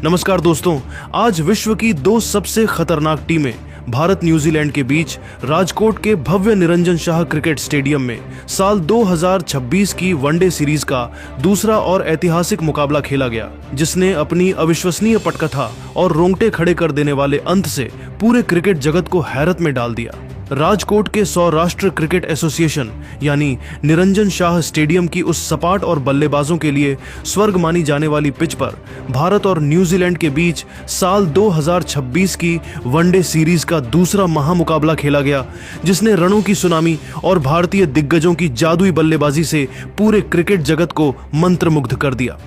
नमस्कार दोस्तों, आज विश्व की दो सबसे खतरनाक टीमें भारत न्यूजीलैंड के बीच राजकोट के भव्य निरंजन शाह क्रिकेट स्टेडियम में साल 2026 की वनडे सीरीज का दूसरा और ऐतिहासिक मुकाबला खेला गया, जिसने अपनी अविश्वसनीय पटकथा और रोंगटे खड़े कर देने वाले अंत से पूरे क्रिकेट जगत को हैरत में डाल दिया। राजकोट के सौराष्ट्र क्रिकेट एसोसिएशन यानी निरंजन शाह स्टेडियम की उस सपाट और बल्लेबाजों के लिए स्वर्ग मानी जाने वाली पिच पर भारत और न्यूजीलैंड के बीच साल 2026 की वनडे सीरीज का दूसरा महामुकाबला खेला गया, जिसने रणों की सुनामी और भारतीय दिग्गजों की जादुई बल्लेबाजी से पूरे क्रिकेट जगत को मंत्रमुग्ध कर दिया।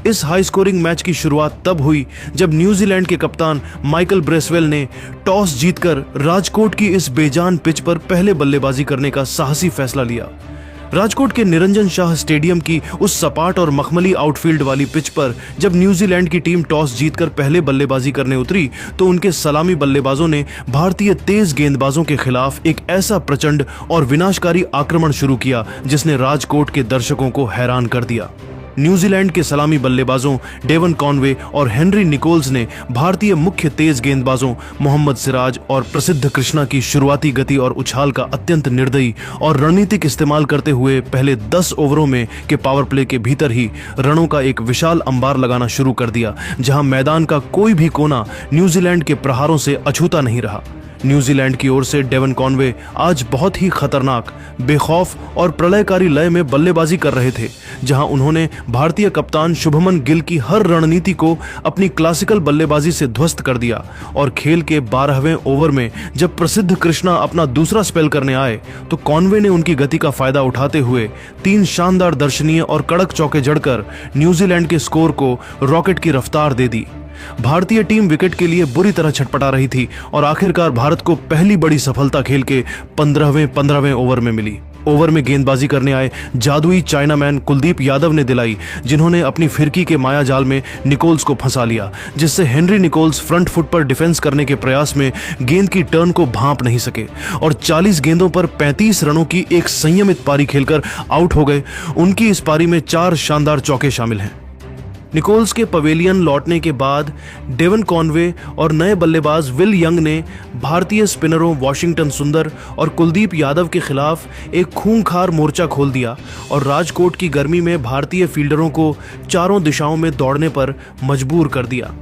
इस हाई स्कोरिंग मैच की शुरुआत तब हुई जब न्यूजीलैंड के कप्तान माइकल ब्रेसवेल ने टॉस जीतकर राजकोट की इस बेजान पिच पर पहले बल्लेबाजी करने का साहसी फैसला लिया। राजकोट के निरंजन शाह स्टेडियम की उस सपाट और मखमली आउटफील्ड वाली पिच पर जब न्यूजीलैंड की टीम टॉस जीतकर पहले बल्लेबाजी करने उतरी तो उनके सलामी बल्लेबाजों ने भारतीय तेज गेंदबाजों के खिलाफ एक ऐसा प्रचंड और विनाशकारी आक्रमण शुरू किया जिसने राजकोट के दर्शकों को हैरान कर दिया। न्यूजीलैंड के सलामी बल्लेबाजों डेवन कॉनवे और हेनरी निकोल्स ने भारतीय मुख्य तेज गेंदबाजों मोहम्मद सिराज और प्रसिद्ध कृष्णा की शुरुआती गति और उछाल का अत्यंत निर्दयी और रणनीतिक इस्तेमाल करते हुए पहले 10 ओवरों में के पावर प्ले के भीतर ही रनों का एक विशाल अंबार लगाना शुरू कर दिया, जहां मैदान का कोई भी कोना न्यूजीलैंड के प्रहारों से अछूता नहीं रहा। न्यूजीलैंड की ओर से डेवन कॉनवे आज बहुत ही खतरनाक, बेखौफ और प्रलयकारी लय में बल्लेबाजी कर रहे थे, जहां उन्होंने भारतीय कप्तान शुभमन गिल की हर रणनीति को अपनी क्लासिकल बल्लेबाजी से ध्वस्त कर दिया। और खेल के 12वें ओवर में जब प्रसिद्ध कृष्णा अपना दूसरा स्पेल करने आए तो कॉनवे ने उनकी गति का फायदा उठाते हुए 3 शानदार दर्शनीय और कड़क चौके जड़कर न्यूजीलैंड के स्कोर को रॉकेट की रफ्तार दे दी। भारतीय टीम विकेट के लिए बुरी तरह छटपटा रही थी और आखिरकार भारत को पहली बड़ी सफलता खेल के 15वें ओवर में मिली। ओवर में गेंदबाजी करने आए जादुई चाइनामैन कुलदीप यादव ने दिलाई, जिन्होंने अपनी फिरकी के मायाजाल में निकोल्स को फंसा लिया, जिससे हेनरी निकोल्स फ्रंट फुट पर डिफेंस करने के प्रयास में गेंद की टर्न को भांप नहीं सके और 40 गेंदों पर 35 रनों की एक संयमित पारी खेलकर आउट हो गए। उनकी इस पारी में 4 शानदार चौके शामिल हैं। निकोल्स के पवेलियन लौटने के बाद डेवन कॉनवे और नए बल्लेबाज विल यंग ने भारतीय स्पिनरों वॉशिंगटन सुंदर और कुलदीप यादव के खिलाफ एक खूंखार मोर्चा खोल दिया और राजकोट की गर्मी में भारतीय फील्डरों को चारों दिशाओं में दौड़ने पर मजबूर कर दिया।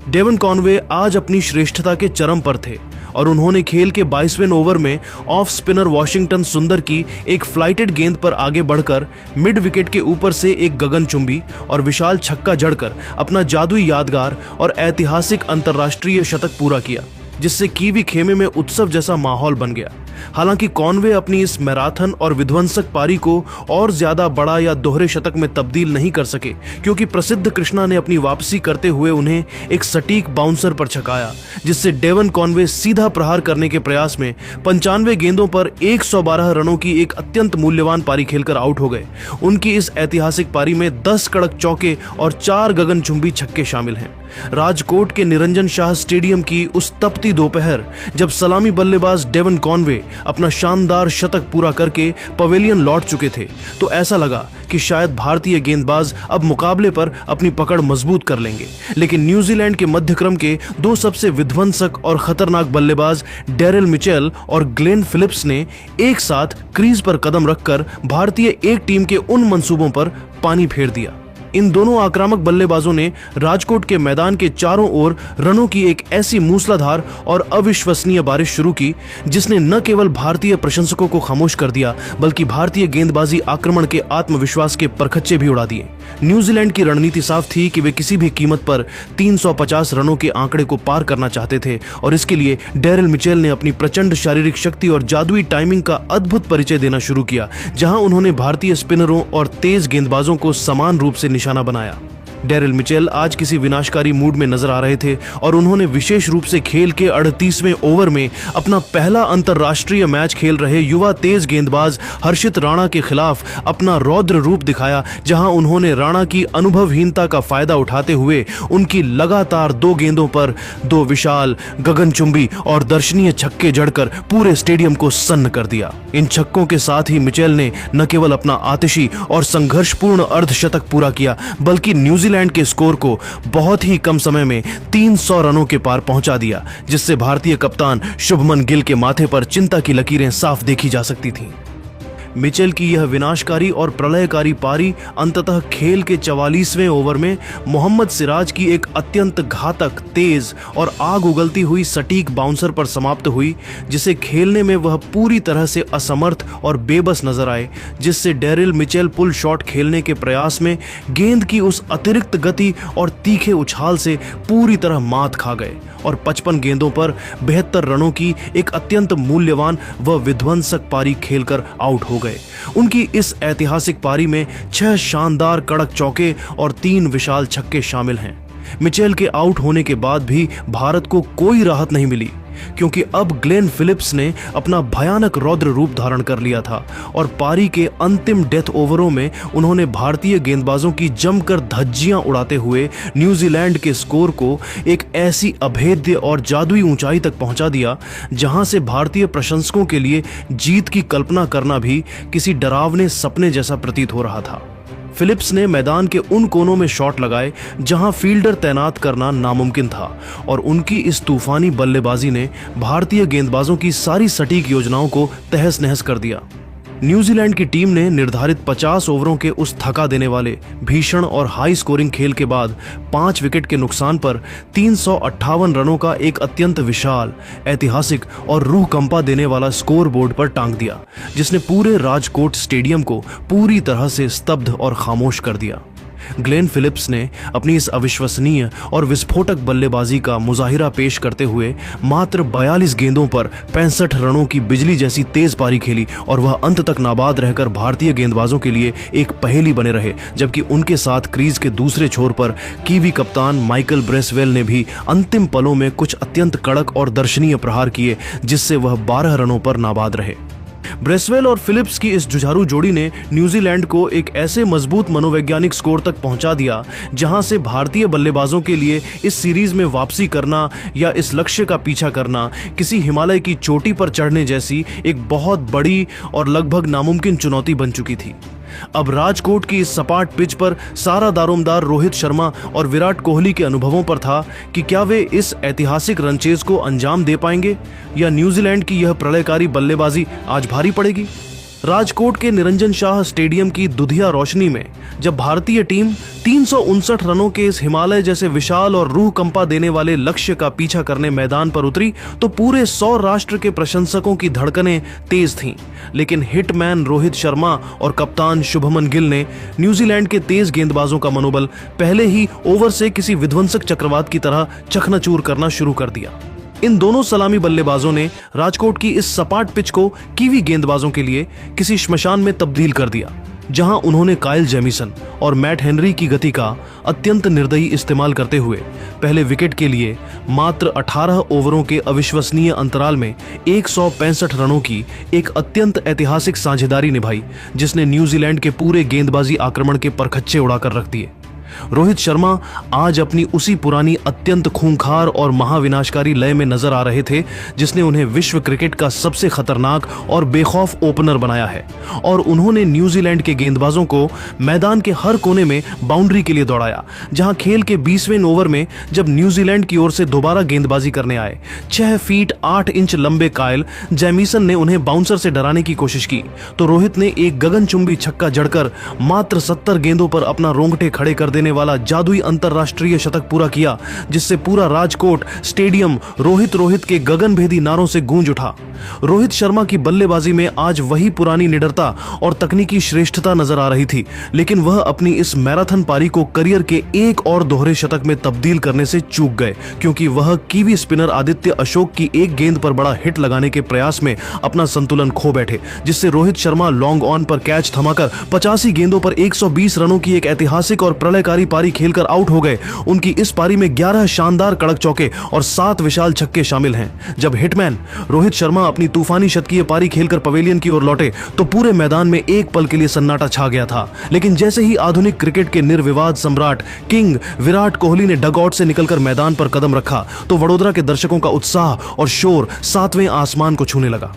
डेवन कॉनवे आज अपनी श्रेष्ठता के चरम पर थे और उन्होंने खेल के 22वें ओवर में ऑफ स्पिनर वॉशिंगटन सुंदर की एक फ्लाइटेड गेंद पर आगे बढ़कर मिड विकेट के ऊपर से एक गगनचुंबी और विशाल छक्का जड़कर अपना जादुई यादगार और ऐतिहासिक अंतर्राष्ट्रीय शतक पूरा किया, जिससे कीवी खेमे में उत्सव जैसा माहौल बन गया। हालांकि कॉनवे अपनी इस मैराथन और विध्वंसक पारी को और ज्यादा बड़ा या दोहरे शतक में तब्दील नहीं कर सके, क्योंकि प्रसिद्ध कृष्णा ने अपनी वापसी करते हुए उन्हें एक सटीक बाउंसर पर छकाया, जिससे डेवन कॉनवे सीधा प्रहार करने के प्रयास में 95 गेंदों पर 112 रनों की एक अत्यंत मूल्यवान पारी खेलकर आउट हो गए। उनकी इस ऐतिहासिक पारी में 10 कड़क चौके और 4 गगनचुंबी छक्के शामिल हैं। राजकोट के निरंजन शाह स्टेडियम की उस तपती दोपहर जब सलामी बल्लेबाज डेवन कॉनवे अपना शानदार शतक पूरा करके पवेलियन लौट चुके थे तो ऐसा लगा कि शायद भारतीय गेंदबाज अब मुकाबले पर अपनी पकड़ मजबूत कर लेंगे। लेकिन न्यूजीलैंड के मध्यक्रम के 2 सबसे विध्वंसक और खतरनाक बल्लेबाज डेरिल मिचेल और ग्लेन फिलिप्स ने एक साथ क्रीज पर कदम रखकर भारतीय एक टीम के उन मंसूबों पर पानी फेर दिया। इन दोनों आक्रामक बल्लेबाजों ने राजकोट के मैदान के चारों ओर रनों की एक ऐसी मूसलाधार और अविश्वसनीय बारिश शुरू की जिसने न केवल भारतीय प्रशंसकों को खामोश कर दिया बल्कि भारतीय गेंदबाजी आक्रमण के आत्मविश्वास के परखच्चे भी उड़ा दिए। न्यूजीलैंड की रणनीति साफ थी कि वे किसी भी कीमत पर 350 रनों के आंकड़े को पार करना चाहते थे और इसके लिए डेरिल मिचेल ने अपनी प्रचंड शारीरिक शक्ति और जादुई टाइमिंग का अद्भुत परिचय देना शुरू किया, जहां उन्होंने भारतीय स्पिनरों और तेज गेंदबाजों को समान रूप से निशाना बनाया। डेरिल मिचेल आज किसी विनाशकारी मूड में नजर आ रहे थे और उन्होंने विशेष रूप से खेल के 38वें ओवर में अपना पहला अंतर्राष्ट्रीय मैच खेल रहे युवा तेज गेंदबाज हर्षित राणा के खिलाफ अपना रौद्र रूप दिखाया, जहां उन्होंने राणा की अनुभवहीनता का फायदा उठाते हुए उनकी लगातार 2 गेंदों पर 2 विशाल गगनचुंबी और दर्शनीय छक्के जड़कर पूरे स्टेडियम को सन्न कर दिया। इन छक्कों के साथ ही मिचेल ने न केवल अपना आतिशी और संघर्षपूर्ण अर्धशतक पूरा किया बल्कि न्यूजीलैंड न्यूजीलैंड के स्कोर को बहुत ही कम समय में 300 रनों के पार पहुंचा दिया, जिससे भारतीय कप्तान शुभमन गिल के माथे पर चिंता की लकीरें साफ देखी जा सकती थीं। मिचेल की यह विनाशकारी और प्रलयकारी पारी अंततः खेल के 44वें ओवर में मोहम्मद सिराज की एक अत्यंत घातक, तेज और आग उगलती हुई सटीक बाउंसर पर समाप्त हुई, जिसे खेलने में वह पूरी तरह से असमर्थ और बेबस नजर आए, जिससे डेरिल मिचेल पुल शॉट खेलने के प्रयास में गेंद की उस अतिरिक्त गति और तीखे उछाल से पूरी तरह मात खा गए और 55 गेंदों पर 72 रनों की एक अत्यंत मूल्यवान व विध्वंसक पारी खेलकर आउट हो गए। उनकी इस ऐतिहासिक पारी में 6 शानदार कड़क चौके और 3 विशाल छक्के शामिल हैं। मिचेल के आउट होने के बाद भी भारत को कोई राहत नहीं मिली, क्योंकि अब ग्लेन फिलिप्स ने अपना भयानक रौद्र रूप धारण कर लिया था और पारी के अंतिम डेथ ओवरों में उन्होंने भारतीय गेंदबाजों की जमकर धज्जियां उड़ाते हुए न्यूजीलैंड के स्कोर को एक ऐसी अभेद्य और जादुई ऊंचाई तक पहुंचा दिया, जहां से भारतीय प्रशंसकों के लिए जीत की कल्पना करना भी किसी डरावने सपने जैसा प्रतीत हो रहा था। फिलिप्स ने मैदान के उन कोनों में शॉट लगाए जहां फील्डर तैनात करना नामुमकिन था और उनकी इस तूफानी बल्लेबाजी ने भारतीय गेंदबाजों की सारी सटीक योजनाओं को तहस नहस कर दिया। न्यूजीलैंड की टीम ने निर्धारित 50 ओवरों के उस थका देने वाले भीषण और हाई स्कोरिंग खेल के बाद 5 विकेट के नुकसान पर 358 रनों का एक अत्यंत विशाल, ऐतिहासिक और रूह कंपा देने वाला स्कोर बोर्ड पर टांग दिया, जिसने पूरे राजकोट स्टेडियम को पूरी तरह से स्तब्ध और खामोश कर दिया। ग्लेन फिलिप्स ने अपनी इस अविश्वसनीय और विस्फोटक बल्लेबाजी का मुजाहिरा पेश करते हुए मात्र 42 गेंदों पर 65 रनों की बिजली जैसी तेज पारी खेली और वह अंत तक नाबाद रहकर भारतीय गेंदबाजों के लिए एक पहेली बने रहे, जबकि उनके साथ क्रीज के दूसरे छोर पर कीवी कप्तान माइकल ब्रेसवेल ने भी अंतिम पलों में कुछ अत्यंत कड़क और दर्शनीय प्रहार किए, जिससे वह 12 रनों पर नाबाद रहे। ब्रेसवेल और फिलिप्स की इस जुझारू जोड़ी ने न्यूजीलैंड को एक ऐसे मजबूत मनोवैज्ञानिक स्कोर तक पहुंचा दिया, जहां से भारतीय बल्लेबाजों के लिए इस सीरीज में वापसी करना या इस लक्ष्य का पीछा करना किसी हिमालय की चोटी पर चढ़ने जैसी एक बहुत बड़ी और लगभग नामुमकिन चुनौती बन चुकी थी। अब राजकोट की इस सपाट पिच पर सारा दारोमदार रोहित शर्मा और विराट कोहली के अनुभवों पर था कि क्या वे इस ऐतिहासिक रनचेज को अंजाम दे पाएंगे या न्यूजीलैंड की यह प्रलयकारी बल्लेबाजी आज भारी पड़ेगी। राजकोट के निरंजन शाह स्टेडियम की दुधिया रोशनी में जब भारतीय टीम 359 रनों के इस हिमालय जैसे विशाल और रूह कंपा देने वाले लक्ष्य का पीछा करने मैदान पर उतरी, तो पूरे 100 राष्ट्र के प्रशंसकों की धड़कनें तेज थीं। लेकिन हिटमैन रोहित शर्मा और कप्तान शुभमन गिल ने न्यूजीलैंड के तेज गेंदबाजों का मनोबल पहले ही ओवर से किसी विध्वंसक चक्रवात की तरह चकनाचूर करना शुरू कर दिया। इन दोनों सलामी बल्लेबाजों ने राजकोट की इस सपाट पिच को कीवी गेंदबाजों के लिए किसी श्मशान में तब्दील कर दिया, जहां उन्होंने काइल जेमिसन और मैट हेनरी की गति का अत्यंत निर्दयी इस्तेमाल करते हुए पहले विकेट के लिए मात्र 18 ओवरों के अविश्वसनीय अंतराल में 165 रनों की एक अत्यंत ऐतिहासिक साझेदारी निभाई, जिसने न्यूजीलैंड के पूरे गेंदबाजी आक्रमण के परखच्चे उड़ाकर रख दिए। रोहित शर्मा आज अपनी उसी पुरानी अत्यंत खूंखार और महाविनाशकारी लय में नजर आ रहे थे, जिसने उन्हें विश्व क्रिकेट का सबसे खतरनाक और बेखौफ ओपनर बनाया है, और उन्होंने न्यूजीलैंड के गेंदबाजों को मैदान के हर कोने में बाउंड्री के लिए दौड़ाया, जहां खेल के 20वें ओवर में जब न्यूजीलैंड की ओर से दोबारा गेंदबाजी करने आए 6 फीट 8 इंच लंबे काइल जेमिसन ने उन्हें बाउंसर से डराने की कोशिश की, तो रोहित ने एक गगनचुंबी छक्का जड़कर मात्र 70 गेंदों पर अपना रोंगटे खड़े कर देने वाला जादुई अंतरराष्ट्रीय शतक पूरा किया, जिससे पूरा राजकोट स्टेडियम रोहित के गगनभेदी नारों से गूंज उठा। रोहित शर्मा की बल्लेबाजी में आज वही पुरानी निडरता और तकनीकी श्रेष्ठता नजर आ रही थी, लेकिन वह अपनी इस मैराथन पारी को करियर के एक और दोहरे शतक में तब्दील करने से चूक गए, क्योंकि वह कीवी स्पिनर आदित्य अशोक की एक गेंद पर बड़ा हिट लगाने के प्रयास में अपना संतुलन खो बैठे, जिससे रोहित शर्मा लॉन्ग ऑन पर कैच थमाकर 85 गेंदों पर 120 रनों की एक ऐतिहासिक और प्रलयकारी पारी खेलकर आउट हो गए। उनकी इस पारी में 11 शानदार कड़क चौके और 7 विशाल छक्के शामिल हैं। जब हिटमैन रोहित शर्मा अपनी तूफानी शतकीय पारी खेलकर पवेलियन की ओर लौटे, तो पूरे मैदान में एक पल के लिए सन्नाटा छा गया था। लेकिन जैसे ही आधुनिक क्रिकेट के निर्विवाद सम्राट किंग विराट कोहली ने डगआउट से निकलकर मैदान पर कदम रखा, तो वडोदरा के दर्शकों का उत्साह और शोर 7वें आसमान को छूने लगा।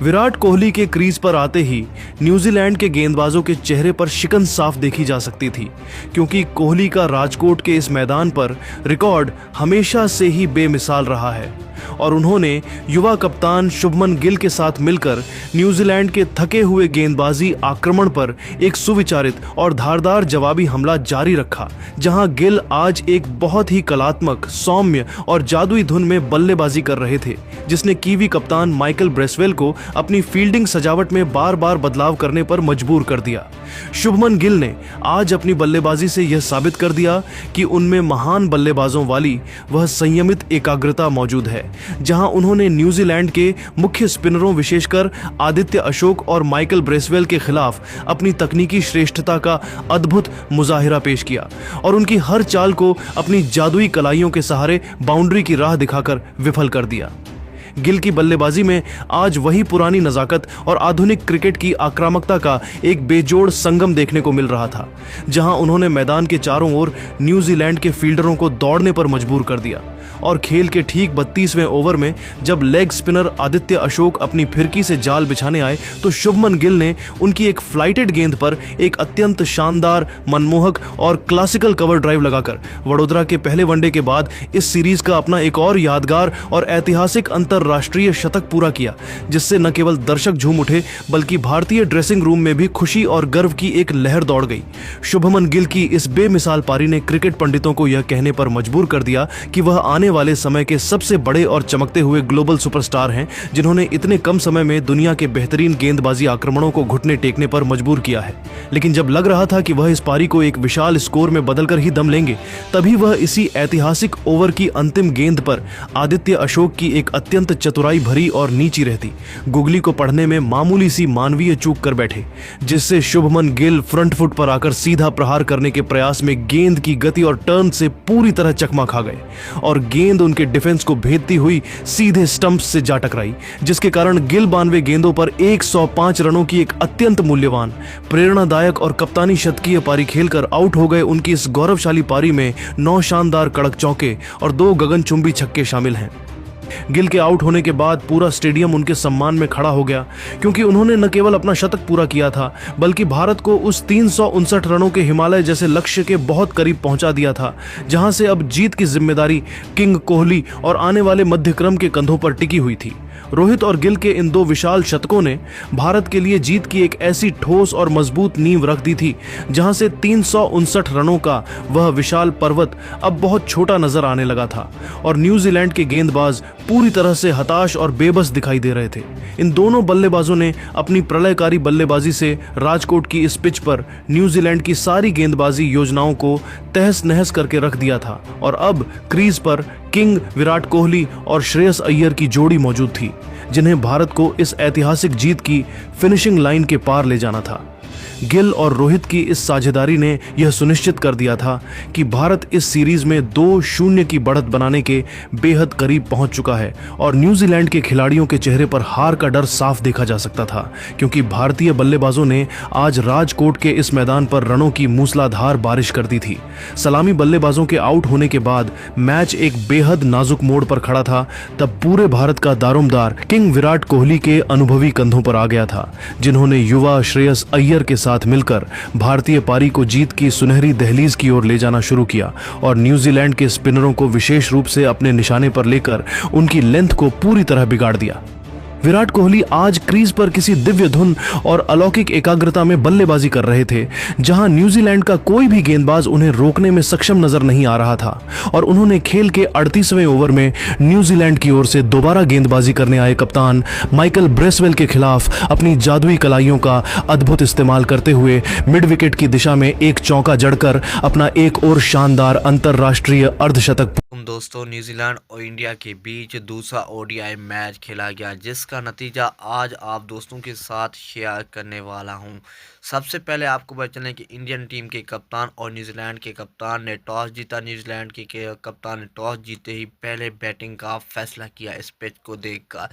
विराट कोहली के क्रीज पर आते ही न्यूजीलैंड के गेंदबाजों के चेहरे पर शिकन साफ देखी जा सकती थी, क्योंकि कोहली का राजकोट के इस मैदान पर रिकॉर्ड हमेशा से ही बेमिसाल रहा है और उन्होंने युवा कप्तान शुभमन गिल के साथ मिलकर न्यूजीलैंड के थके हुए गेंदबाजी आक्रमण पर एक सुविचारित और धारदार जवाबी हमला जारी रखा, जहां गिल आज एक बहुत ही कलात्मक, सौम्य और जादुई धुन में बल्लेबाजी कर रहे थे, जिसने कीवी कप्तान माइकल ब्रेसवेल को अपनी फील्डिंग सजावट में बार बार बदलाव करने पर मजबूर कर दिया। शुभमन गिल ने आज अपनी बल्लेबाजी से यह साबित कर दिया कि उनमें महान बल्लेबाजों वाली वह संयमित एकाग्रता मौजूद है, जहां उन्होंने न्यूजीलैंड के मुख्य स्पिनरों विशेषकर आदित्य अशोक और माइकल ब्रेसवेल के खिलाफ अपनी तकनीकी श्रेष्ठता का अद्भुत मुजाहिरा पेश किया और उनकी हर चाल को अपनी जादुई कलाइयों के सहारे बाउंड्री की राह दिखाकर विफल कर दिया। गिल की बल्लेबाजी में आज वही पुरानी नजाकत और आधुनिक क्रिकेट की आक्रामकता का एक बेजोड़ संगम देखने को मिल रहा था, जहां उन्होंने मैदान के चारों ओर न्यूजीलैंड के फील्डरों को दौड़ने पर मजबूर कर दिया और खेल के ठीक 32वें ओवर में जब लेग स्पिनर आदित्य अशोक अपनी फिरकी से जाल बिछाने आए तो शुभमन गिल ने उनकी एक फ्लाइटेड गेंद पर एक अत्यंत शानदार, मनमोहक और क्लासिकल कवर ड्राइव लगाकर वडोदरा के पहले वनडे के बाद इस सीरीज का अपना एक और यादगार और ऐतिहासिक अंतरराष्ट्रीय शतक पूरा किया, जिससे न केवल दर्शक झूम उठे बल्कि भारतीय ड्रेसिंग रूम में भी खुशी और गर्व की एक लहर दौड़ गई। शुभमन गिल की इस बेमिसाल पारी ने क्रिकेट पंडितों को यह कहने पर मजबूर कर दिया कि वह आने वाले समय के सबसे बड़े और चमकते हुए ग्लोबल सुपरस्टार हैं, जिन्होंने इतने कम समय में दुनिया के बेहतरीन गेंदबाजी आक्रमणों को घुटने टेकने पर मजबूर किया है। लेकिन जब लग रहा था कि वह इस पारी को एक विशाल स्कोर में बदलकर ही दम लेंगे, तभी वह इसी ऐतिहासिक ओवर की अंतिम गेंद पर आदित्य अशोक की एक अत्यंत चतुराई भरी और नीची रहती गुगली को पढ़ने में मामूली सी मानवीय चूक कर बैठे, जिससे शुभमन गिल फ्रंट फुट पर आकर सीधा प्रहार करने के प्रयास में गेंद की गति और टर्न से पूरी तरह चकमा खा गए और गेंद उनके डिफेंस को भेदती हुई सीधे स्टंप्स से जा टकराई, जिसके कारण गिल 92 गेंदों पर 105 रनों की एक अत्यंत मूल्यवान, प्रेरणादायक और कप्तानी शतकीय पारी खेलकर आउट हो गए। उनकी इस गौरवशाली पारी में 9 शानदार कड़क चौके और 2 गगनचुंबी छक्के शामिल हैं। गिल के आउट होने के बाद पूरा स्टेडियम उनके सम्मान में खड़ा हो गया, क्योंकि उन्होंने न केवल अपना शतक पूरा किया था बल्कि भारत को उस 359 रनों के हिमालय जैसे लक्ष्य के बहुत करीब पहुंचा दिया था, जहां से अब जीत की जिम्मेदारी किंग कोहली और आने वाले मध्यक्रम के कंधों पर टिकी हुई थी। रोहित और गिल के इन 2 विशाल शतकों ने भारत के लिए जीत की एक ऐसी ठोस और मजबूत नींव रख दी थी, जहां से 359 रनों का वह विशाल पर्वत अब बहुत छोटा नजर आने लगा था और न्यूजीलैंड के गेंदबाज पूरी तरह से हताश और बेबस दिखाई दे रहे थे। इन दोनों बल्लेबाजों ने अपनी प्रलयकारी बल्लेबाजी से राजकोट की इस पिच पर न्यूजीलैंड की सारी गेंदबाजी योजनाओं को तहस नहस करके रख दिया था और अब क्रीज पर किंग विराट कोहली और श्रेयस अय्यर की जोड़ी मौजूद थी, जिन्हें भारत को इस ऐतिहासिक जीत की फिनिशिंग लाइन के पार ले जाना था। गिल और रोहित की इस साझेदारी ने यह सुनिश्चित कर दिया था कि भारत इस सीरीज में 2-0 की बढ़त बनाने के बेहद करीब पहुंच चुका है और न्यूजीलैंड के खिलाड़ियों के चेहरे पर हार का डर साफ देखा जा सकता था, क्योंकि भारतीय बल्लेबाजों ने आज राजकोट के इस मैदान पर रनों की मूसलाधार बारिश कर दी थी। सलामी बल्लेबाजों के आउट होने के बाद मैच एक बेहद नाजुक मोड़ पर खड़ा था, तब पूरे भारत का दारोमदार किंग विराट कोहली के अनुभवी कंधों पर आ गया था, जिन्होंने युवा श्रेयस अय्यर के साथ मिलकर भारतीय पारी को जीत की सुनहरी दहलीज की ओर ले जाना शुरू किया और न्यूजीलैंड के स्पिनरों को विशेष रूप से अपने निशाने पर लेकर उनकी लेंथ को पूरी तरह बिगाड़ दिया। विराट कोहली आज क्रीज पर किसी दिव्य धुन और अलौकिक एकाग्रता में बल्लेबाजी कर रहे थे, जहां न्यूजीलैंड का कोई भी गेंदबाज उन्हें रोकने में सक्षम नजर नहीं आ रहा था और उन्होंने खेल के 38वें ओवर में न्यूजीलैंड की ओर से दोबारा गेंदबाजी करने आए कप्तान माइकल ब्रेसवेल के खिलाफ अपनी जादुई कलाइयों का अद्भुत इस्तेमाल करते हुए मिड विकेट की दिशा में एक चौका जड़कर अपना एक और शानदार अंतरराष्ट्रीय अर्धशतक। दोस्तों, न्यूजीलैंड और इंडिया के बीच दूसरा ओडीआई मैच खेला गया, जिसका नतीजा आज आप दोस्तों के साथ शेयर करने वाला हूं। सबसे पहले आपको बता चलें कि इंडियन टीम के कप्तान और न्यूजीलैंड के कप्तान ने टॉस जीता। न्यूजीलैंड के कप्तान ने टॉस जीते ही पहले बैटिंग का फैसला किया इस पिच को देखकर।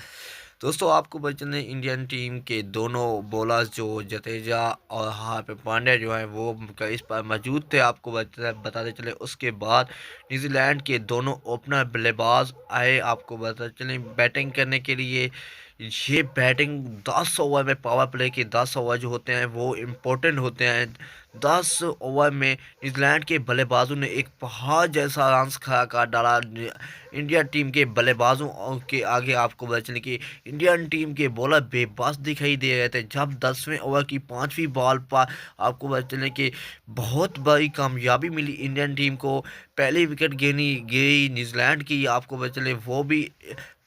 दोस्तों आपको पता चले इंडियन टीम के दोनों बॉलर्स जो जडेजा और हार्दिक पांड्या जो हैं वो इस पर मौजूद थे। आपको बताते चले उसके बाद न्यूजीलैंड के दोनों ओपनर बल्लेबाज आए आपको बताते चले बैटिंग करने के लिए। ये बैटिंग 10 ओवर में पावर प्ले के 10 ओवर जो होते हैं वो इम्पोर्टेंट होते हैं। 10 ओवर में न्यूजीलैंड के बल्लेबाजों ने एक पहाड़ जैसा रन खड़ा कर डाला इंडिया टीम के बल्लेबाजों के आगे। आपको पता चले कि इंडियन टीम के बॉलर बेबस दिखाई दे रहे थे जब 10वें ओवर की 5वीं बॉल पर आपको पता चले कि बहुत बड़ी कामयाबी मिली इंडियन टीम को। पहली विकेट गई न्यूजीलैंड की। आपको पता चले वो भी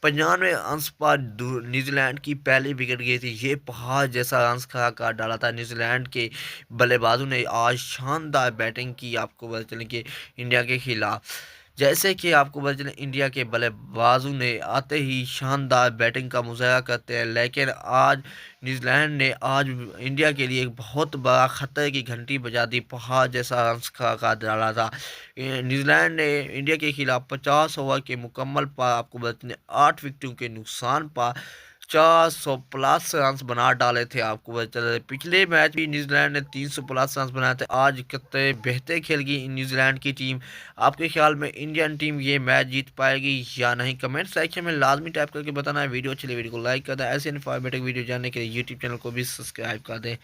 95 अंश पर न्यूजीलैंड की पहली विकेट गई थी। ये पहाड़ जैसा रन खड़ा कर डाला था न्यूजीलैंड के बल्लेबाजों ने। आज शानदार बैटिंग की आपको पता चले कि इंडिया के खिलाफ। जैसे कि आपको पता चले इंडिया के बल्लेबाजों ने आते ही शानदार बैटिंग का मुजाहरा करते हैं, लेकिन आज न्यूजीलैंड ने आज इंडिया के लिए एक बहुत बड़ा खतरे की घंटी बजा दी। पहाड़ जैसा रन खड़ा डाला था। न्यूजीलैंड ने इंडिया के खिलाफ 50 ओवर के मुकम्मल पर आपको बताने 8 विकेटों के नुकसान पर 400 प्लस रन बना डाले थे। आपको पता चले पिछले मैच भी न्यूजीलैंड ने 300 प्लस रन बनाए थे। आज कितने बेहतर खेल गई न्यूजीलैंड की टीम। आपके ख्याल में इंडियन टीम ये मैच जीत पाएगी या नहीं, कमेंट सेक्शन में लाजमी टाइप करके बताना है। वीडियो अच्छी लगी वीडियो को लाइक कर दें। ऐसे इन्फॉर्मेटिव वीडियो जानने के लिए यूट्यूब चैनल को भी सब्सक्राइब कर दें।